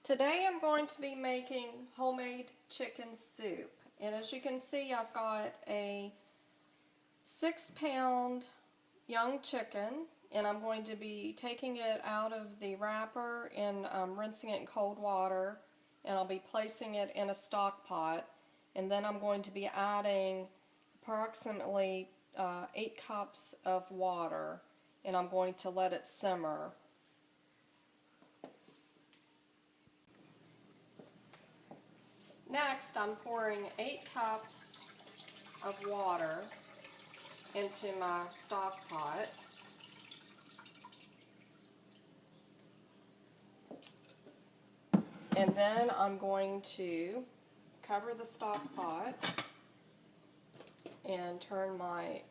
Today I'm going to be making homemade chicken soup, and as you can see I've got a 6-pound young chicken, and I'm going to be taking it out of the wrapper and rinsing it in cold water, and I'll be placing it in a stock pot, and then I'm going to be adding approximately 8 cups of water, and I'm going to let it simmer. Next, I'm pouring 8 cups of water into my stock pot. And then I'm going to cover the stock pot and turn my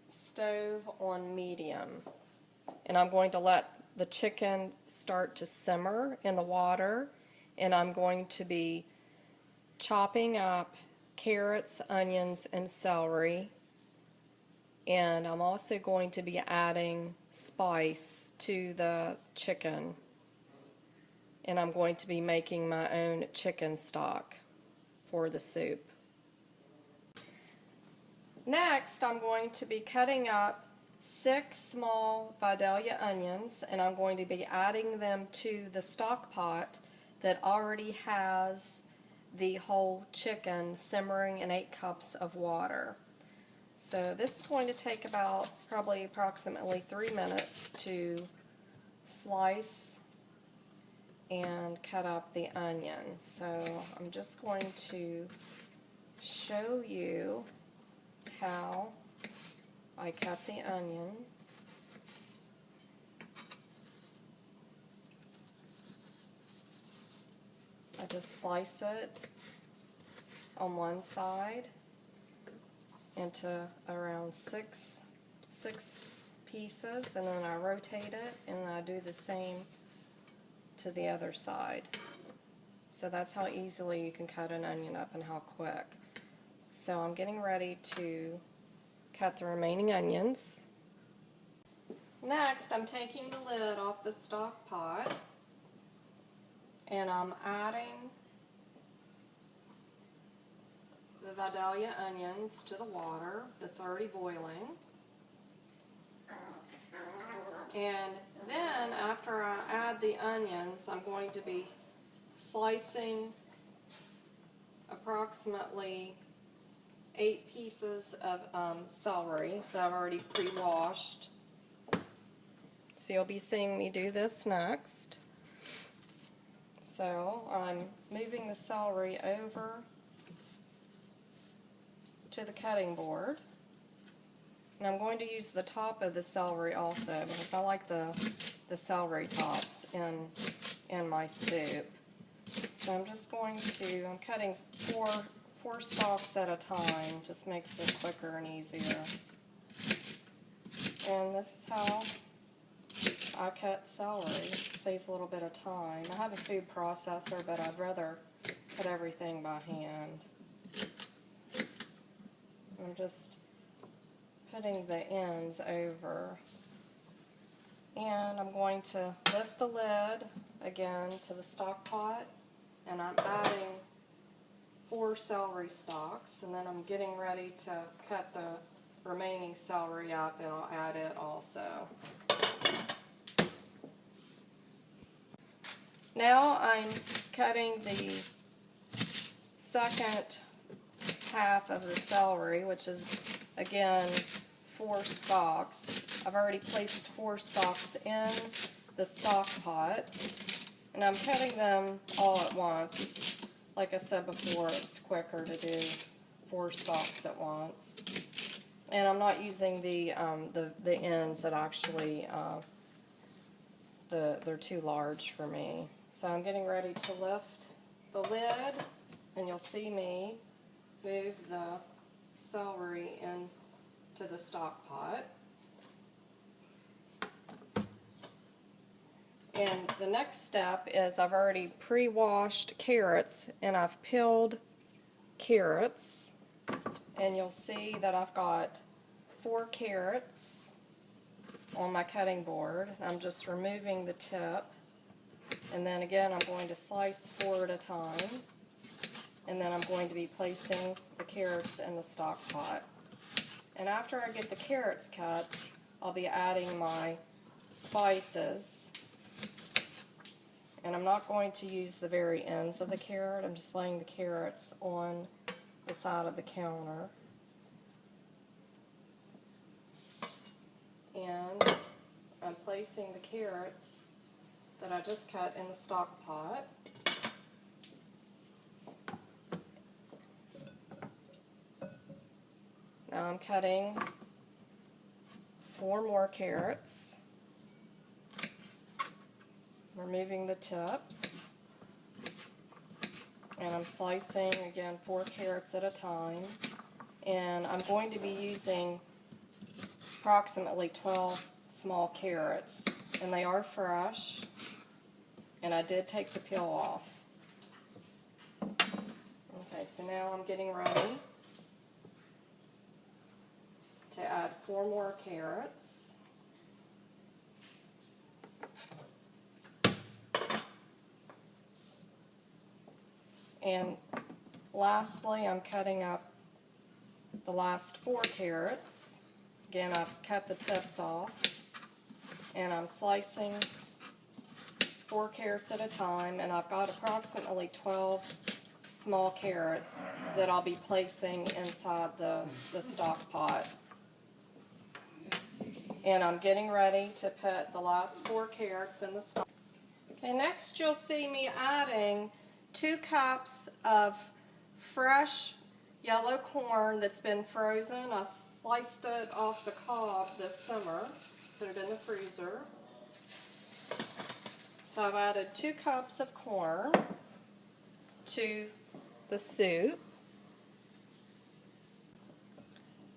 stove on medium. And I'm going to let the chicken start to simmer in the water, and I'm going to be chopping up carrots, onions, and celery, and I'm also going to be adding spice to the chicken, and I'm going to be making my own chicken stock for the soup. Next, I'm going to be cutting up 6 small Vidalia onions, and I'm going to be adding them to the stock pot that already has the whole chicken simmering in 8 cups of water. So this is going to take about probably approximately 3 minutes to slice and cut up the onion. So I'm just going to show you how I cut the onion. I just slice it on one side into around six pieces, and then I rotate it and I do the same to the other side. So that's how easily you can cut an onion up and how quick. So I'm getting ready to cut the remaining onions. Next, I'm taking the lid off the stock pot, and I'm adding the Vidalia onions to the water that's already boiling. And then after I add the onions, I'm going to be slicing approximately 8 pieces of celery that I've already pre-washed. So you'll be seeing me do this next. So I'm moving the celery over to the cutting board, and I'm going to use the top of the celery also because I like the celery tops in my soup. So I'm just going to, I'm cutting four stalks at a time, just makes it quicker and easier. And this is how I cut celery. Saves a little bit of time. I have a food processor, but I'd rather cut everything by hand. I'm just putting the ends over. And I'm going to lift the lid again to the stock pot, and I'm adding 4 celery stalks, and then I'm getting ready to cut the remaining celery up, and I'll add it also. Now I'm cutting the second half of the celery, which is again 4 stalks. I've already placed 4 stalks in the stock pot, and I'm cutting them all at once. Like I said before, it's quicker to do 4 stalks at once. And I'm not using the ends that actually they're too large for me. So I'm getting ready to lift the lid, and you'll see me move the celery into the stock pot. And the next step is I've already pre-washed carrots, and I've peeled carrots, and you'll see that I've got 4 carrots on my cutting board. I'm just removing the tip And then again, I'm going to slice 4 at a time. And then I'm going to be placing the carrots in the stock pot. And after I get the carrots cut, I'll be adding my spices. And I'm not going to use the very ends of the carrot. I'm just laying the carrots on the side of the counter. And I'm placing the carrots that I just cut in the stock pot. Now I'm cutting 4 more carrots, removing the tips, and I'm slicing again 4 carrots at a time, and I'm going to be using approximately 12 small carrots, and they are fresh, and I did take the peel off. Okay, so now I'm getting ready to add 4 more carrots. And lastly, I'm cutting up the last 4 carrots. Again, I've cut the tips off, and I'm slicing 4 carrots at a time, and I've got approximately 12 small carrots that I'll be placing inside the stock pot. And I'm getting ready to put the last 4 carrots in the stock. Okay, next you'll see me adding 2 cups of fresh yellow corn that's been frozen. I sliced it off the cob this summer, put it in the freezer. So I've added 2 cups of corn to the soup.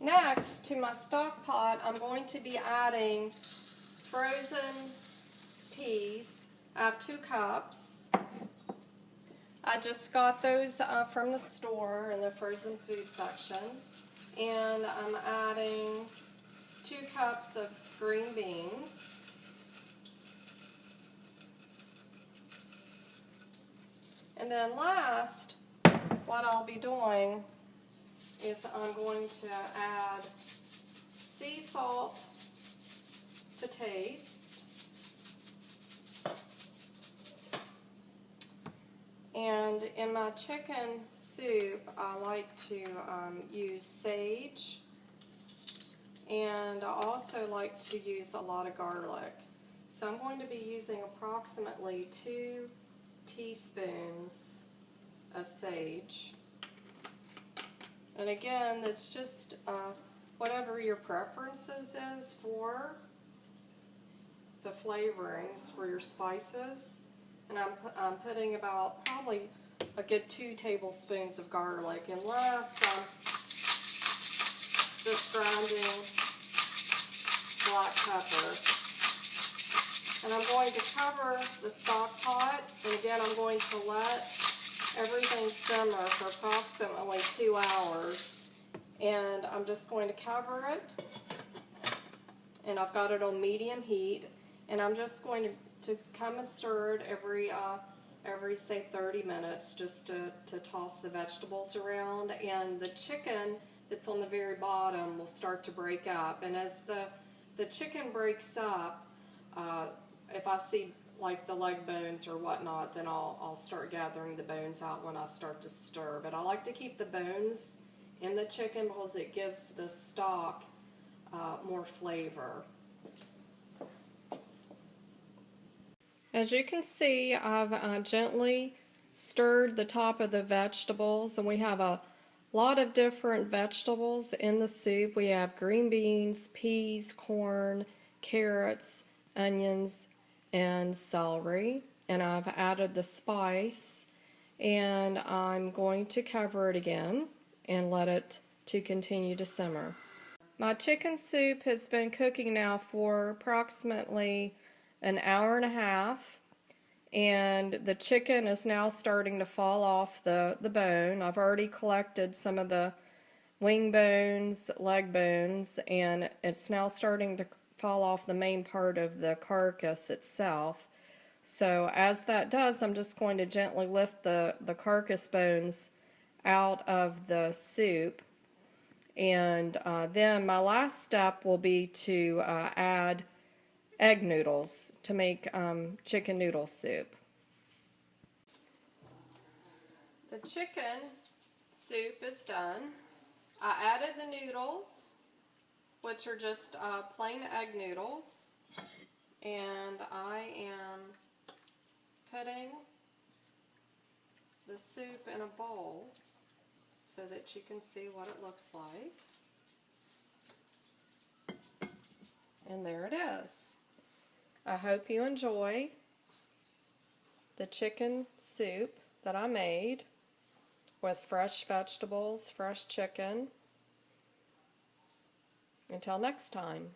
Next, to my stock pot, I'm going to be adding frozen peas. I have 2 cups. I just got those from the store in the frozen food section. And I'm adding 2 cups of green beans. And then last, what I'll be doing is I'm going to add sea salt to taste, and in my chicken soup I like to use sage, and I also like to use a lot of garlic. So I'm going to be using approximately 2 teaspoons of sage. And again, that's just whatever your preferences is for the flavorings for your spices. And I'm putting about probably a good 2 tablespoons of garlic. And last, I'm just grinding black pepper. And I'm going to cover the stock pot. And again, I'm going to let everything simmer for approximately 2 hours, and I'm just going to cover it, and I've got it on medium heat, and I'm just going to come and stir it every say 30 minutes just to toss the vegetables around, and the chicken that's on the very bottom will start to break up, and as the chicken breaks up, if I see like the leg bones or whatnot, then I'll start gathering the bones out when I start to stir. But I like to keep the bones in the chicken because it gives the stock more flavor. As you can see, I've gently stirred the top of the vegetables, and we have a lot of different vegetables in the soup. We have green beans, peas, corn, carrots, onions, and celery, and I've added the spice, and I'm going to cover it again and let it to continue to simmer. My chicken soup has been cooking now for approximately an hour and a half, and the chicken is now starting to fall off the bone. I've already collected some of the wing bones, leg bones, and it's now starting to fall off the main part of the carcass itself. So as that does, I'm just going to gently lift the carcass bones out of the soup. And then my last step will be to add egg noodles to make chicken noodle soup. The chicken soup is done. I added the noodles, which are just plain egg noodles, and I am putting the soup in a bowl so that you can see what it looks like. And there it is. I hope you enjoy the chicken soup that I made with fresh vegetables, fresh chicken. Until next time.